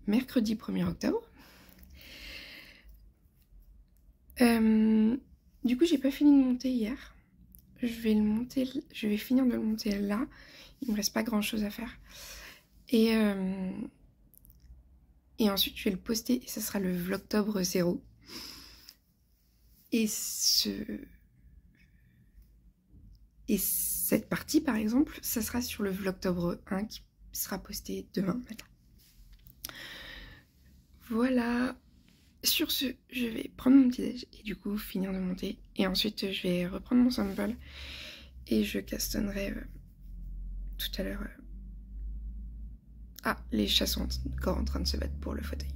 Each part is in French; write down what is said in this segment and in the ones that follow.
mercredi 1er octobre. Du coup, j'ai pas fini de monter hier. Je vais finir de le monter là. Il me reste pas grand chose à faire. Et ensuite, je vais le poster et ça sera le vlogtobre 0. Et cette partie, par exemple, ça sera sur le vlogtobre 1 qui sera posté demain matin. Voilà. Sur ce, je vais prendre mon petit déj et du coup finir de monter. Et ensuite, je vais reprendre mon sample et je castonnerai tout à l'heure. Ah, les chats sont encore en train de se battre pour le fauteuil.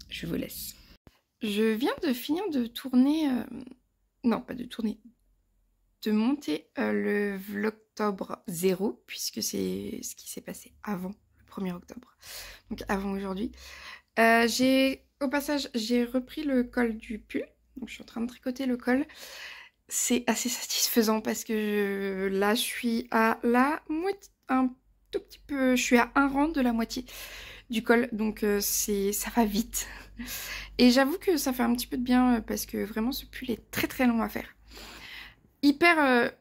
Je vous laisse. Je viens de finir de tourner... non, pas de tourner. De monter le vlogtobre 0, puisque c'est ce qui s'est passé avant le 1er octobre. Donc avant aujourd'hui. Au passage, j'ai repris le col du pull. Donc je suis en train de tricoter le col. C'est assez satisfaisant parce que là, je suis à la moitié... un tout petit peu... Je suis à un rang de la moitié du col. Donc ça va vite. Et j'avoue que ça fait un petit peu de bien parce que vraiment ce pull est très très long à faire. Hyper...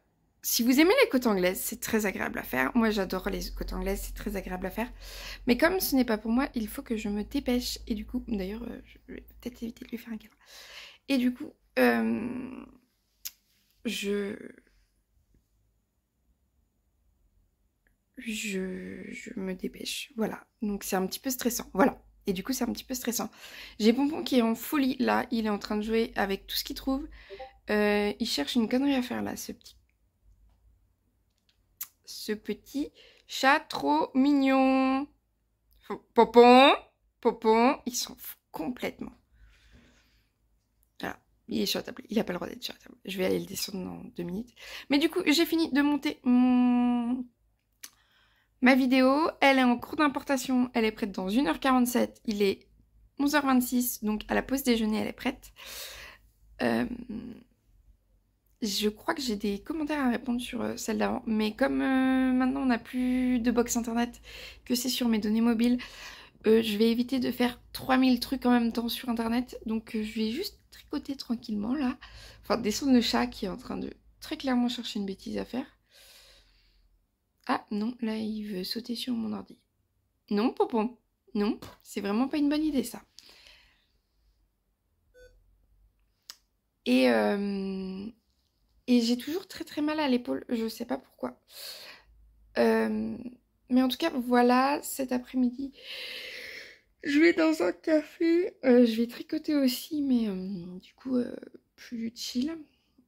si vous aimez les côtes anglaises, c'est très agréable à faire. Moi j'adore les côtes anglaises, c'est très agréable à faire. Mais comme ce n'est pas pour moi, il faut que je me dépêche. Et du coup, d'ailleurs, je vais peut-être éviter de lui faire un câlin. Et du coup, je me dépêche. Voilà. Donc c'est un petit peu stressant. Voilà. Et du coup, c'est un petit peu stressant. J'ai Pompon qui est en folie. Là, il est en train de jouer avec tout ce qu'il trouve. Il cherche une connerie à faire là, ce petit chat trop mignon. Pompon, il s'en fout complètement. Voilà, il est sur la table, il n'a pas le droit d'être sur la table. Je vais aller le descendre dans 2 minutes. Mais du coup, j'ai fini de monter ma vidéo. Elle est en cours d'importation, elle est prête dans 1h47. Il est 11h26, donc à la pause déjeuner, elle est prête. Je crois que j'ai des commentaires à répondre sur celle d'avant, mais comme maintenant on n'a plus de box internet, que c'est sur mes données mobiles, je vais éviter de faire 3000 trucs en même temps sur internet, donc je vais juste tricoter tranquillement là. Enfin, descendre le chat qui est en train de très clairement chercher une bêtise à faire. Ah non, là il veut sauter sur mon ordi. Non, Pompon, non, c'est vraiment pas une bonne idée ça. Et j'ai toujours très très mal à l'épaule, je sais pas pourquoi. Mais en tout cas, voilà, cet après-midi, je vais dans un café. Je vais tricoter aussi, mais du coup, plus chill.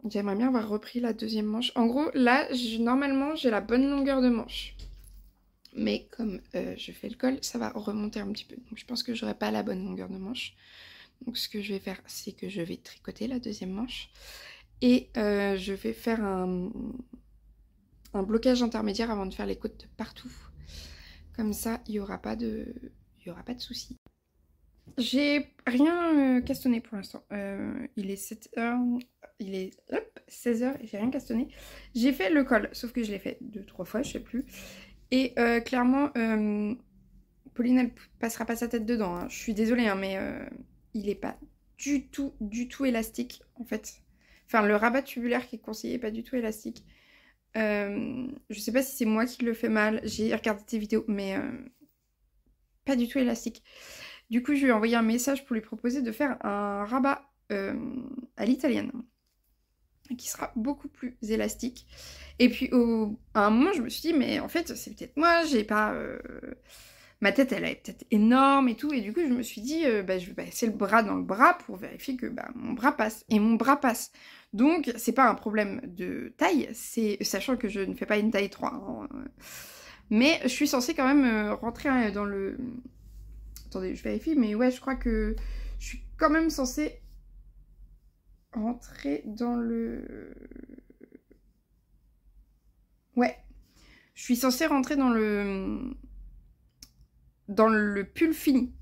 J'aimerais bien avoir repris la deuxième manche. En gros, là, normalement, j'ai la bonne longueur de manche. Mais comme je fais le col, ça va remonter un petit peu. Donc je pense que j'aurai pas la bonne longueur de manche. Donc ce que je vais faire, c'est que je vais tricoter la deuxième manche. Et je vais faire un blocage intermédiaire avant de faire les côtes de partout. Comme ça, il n'y aura pas de soucis. J'ai rien castonné pour l'instant. Il est 7h, il est 16h et j'ai rien castonné. J'ai fait le col, sauf que je l'ai fait 2-3 fois, je sais plus. Et clairement, Pauline, elle passera pas sa tête dedans. Hein. Je suis désolée, hein, mais il est pas du tout élastique, en fait. Enfin, le rabat tubulaire qui est conseillé est pas du tout élastique. Je sais pas si c'est moi qui le fais mal. J'ai regardé tes vidéos, mais pas du tout élastique. Du coup, je lui ai envoyé un message pour lui proposer de faire un rabat à l'italienne, qui sera beaucoup plus élastique. Et puis, à un moment, je me suis dit, mais en fait, c'est peut-être moi, j'ai pas... Ma tête, elle est peut-être énorme et tout. Et du coup, je me suis dit, je vais passer le bras dans le bras pour vérifier que mon bras passe. Et mon bras passe. Donc, c'est pas un problème de taille, sachant que je ne fais pas une taille 3. Hein. Mais je suis censée quand même rentrer dans le... Attendez, je vérifie, mais ouais, je crois que je suis quand même censée rentrer dans le... Ouais. Je suis censée rentrer dans le pull fini.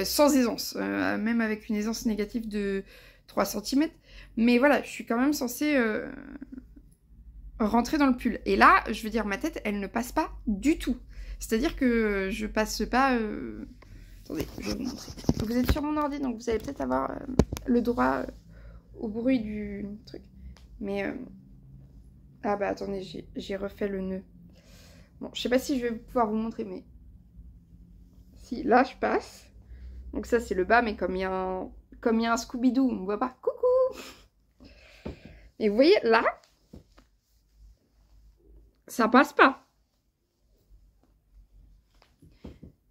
Sans aisance. Même avec une aisance négative de 3 cm. Mais voilà, je suis quand même censée rentrer dans le pull. Et là, je veux dire, ma tête, elle ne passe pas du tout. C'est-à-dire que je passe pas... Attendez, je vais vous montrer. Vous êtes sur mon ordi, donc vous allez peut-être avoir le droit au bruit du truc. Mais... Ah bah attendez, j'ai refait le nœud. Bon, je sais pas si je vais pouvoir vous montrer, mais... Si, là je passe. Donc ça c'est le bas, mais comme il y a un Scooby-Doo, on ne voit pas. Coucou! Et vous voyez, là, ça passe pas.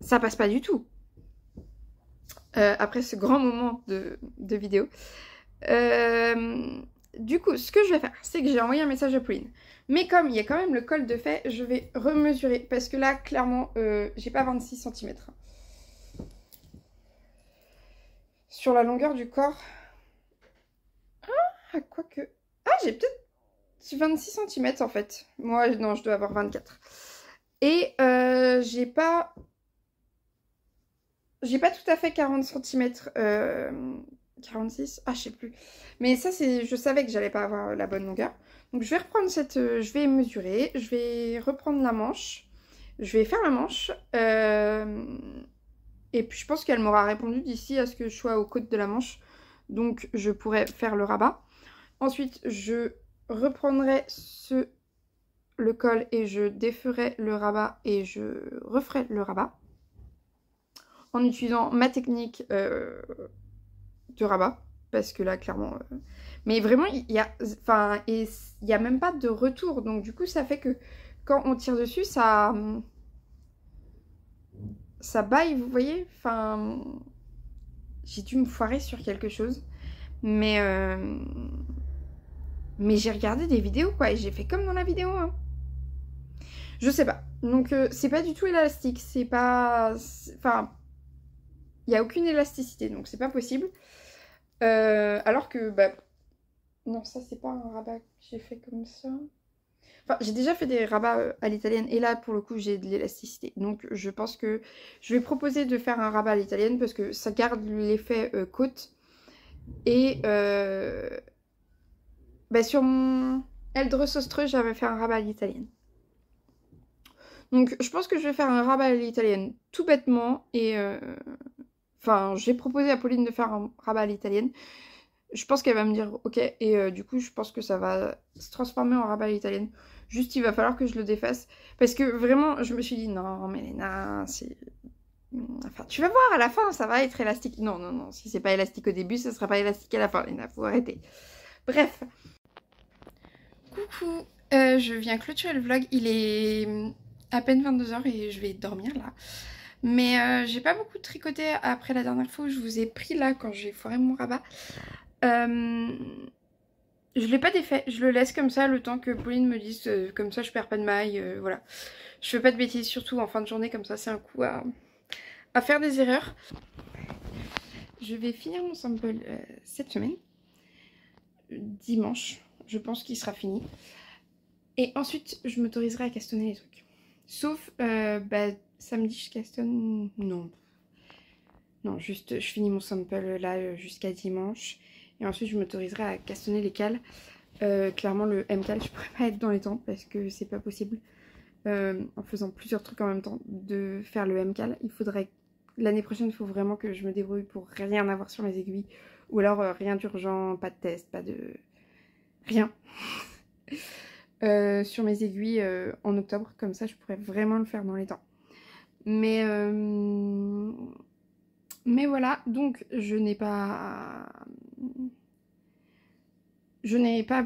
Ça passe pas du tout. Après ce grand moment de vidéo. Du coup, ce que je vais faire, c'est que j'ai envoyé un message à Pauline. Mais comme il y a quand même le col de fait, je vais remesurer. Parce que là, clairement, j'ai pas 26 cm. Sur la longueur du corps. Ah, quoique. Ah, j'ai peut-être 26 cm en fait. Moi, non, je dois avoir 24. Et j'ai pas tout à fait 40 cm. 46, ah je sais plus. Mais ça c'est, je savais que j'allais pas avoir la bonne longueur. Donc je vais reprendre je vais mesurer, je vais reprendre la manche, je vais faire la manche. Et puis je pense qu'elle m'aura répondu d'ici à ce que je sois aux côtes de la manche. Donc je pourrai faire le rabat. Ensuite je reprendrai le col et je déferai le rabat et je referai le rabat. En utilisant ma technique de rabat, parce que là clairement mais vraiment il y a même pas de retour, donc du coup ça fait que quand on tire dessus ça baille, vous voyez, enfin j'ai dû me foirer sur quelque chose, mais j'ai regardé des vidéos quoi et j'ai fait comme dans la vidéo hein. Je sais pas, donc c'est pas du tout élastique, c'est pas, enfin il y a aucune élasticité, donc c'est pas possible. Alors que, bah, non, ça c'est pas un rabat que j'ai fait comme ça. Enfin, j'ai déjà fait des rabats à l'italienne et là pour le coup j'ai de l'élasticité. Donc je pense que je vais proposer de faire un rabat à l'italienne parce que ça garde l'effet côte. Et bah, sur mon Eldre Ostreux j'avais fait un rabat à l'italienne. Donc je pense que je vais faire un rabat à l'italienne tout bêtement et enfin j'ai proposé à Pauline de faire un rabat à l'italienne. Je pense qu'elle va me dire ok et du coup je pense que ça va se transformer en rabat à l'italienne. Juste il va falloir que je le défasse parce que vraiment je me suis dit non mais Léna c'est... Enfin tu vas voir à la fin ça va être élastique. Non non non, si c'est pas élastique au début ça sera pas élastique à la fin Léna, faut arrêter. Bref. Coucou, je viens clôturer le vlog, il est à peine 22h et je vais dormir là. Mais j'ai pas beaucoup tricoté après la dernière fois où je vous ai pris là quand j'ai foiré mon rabat. Je l'ai pas défait, je le laisse comme ça le temps que Pauline me dise comme ça je perds pas de maille, voilà. Je fais pas de bêtises, surtout en fin de journée comme ça c'est un coup à faire des erreurs. Je vais finir mon sample cette semaine, dimanche, je pense qu'il sera fini. Et ensuite je m'autoriserai à castonner les trucs. Sauf bah, samedi je castonne, non. Non, juste je finis mon sample là jusqu'à dimanche. Et ensuite je m'autoriserai à castonner les cales. Clairement le M-cal je pourrais pas être dans les temps parce que c'est pas possible en faisant plusieurs trucs en même temps de faire le M-cal. Il faudrait, l'année prochaine il faut vraiment que je me débrouille pour rien avoir sur mes aiguilles. Ou alors rien d'urgent, pas de test, pas de... rien. Sur mes aiguilles en octobre, comme ça je pourrais vraiment le faire dans les temps. Mais voilà, donc je n'ai pas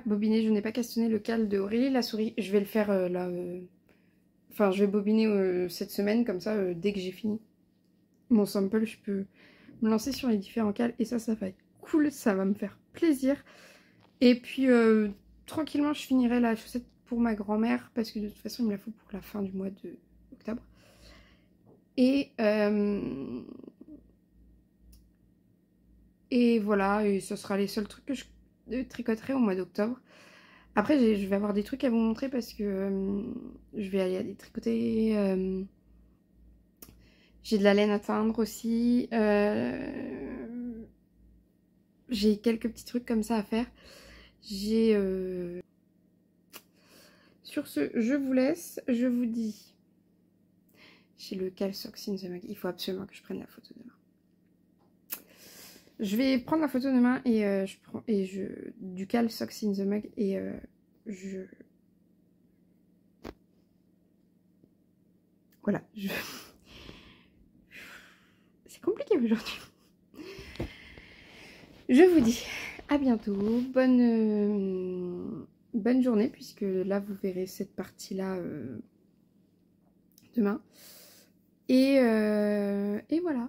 bobiné, je n'ai pas castonné le cal de Aurélie la souris. Je vais le faire là. Enfin, je vais bobiner cette semaine, comme ça, dès que j'ai fini mon sample, je peux me lancer sur les différents cals. Et ça va être cool, ça va me faire plaisir. Et puis, tranquillement, je finirai la chaussette pour ma grand-mère, parce que de toute façon, il me la faut pour la fin du mois d'octobre. Et voilà, et ce sera les seuls trucs que je tricoterai au mois d'octobre. Après, je vais avoir des trucs à vous montrer parce que je vais aller tricoter. J'ai de la laine à teindre aussi. J'ai quelques petits trucs comme ça à faire. Sur ce, je vous laisse. Je vous dis chez le Cal Socks in the Mug. Il faut absolument que je prenne la photo demain. Je vais prendre la photo demain et du Cal Socks in the Mug et voilà. C'est compliqué aujourd'hui. Je vous dis à bientôt. Bonne journée, puisque là vous verrez cette partie-là demain. Et voilà.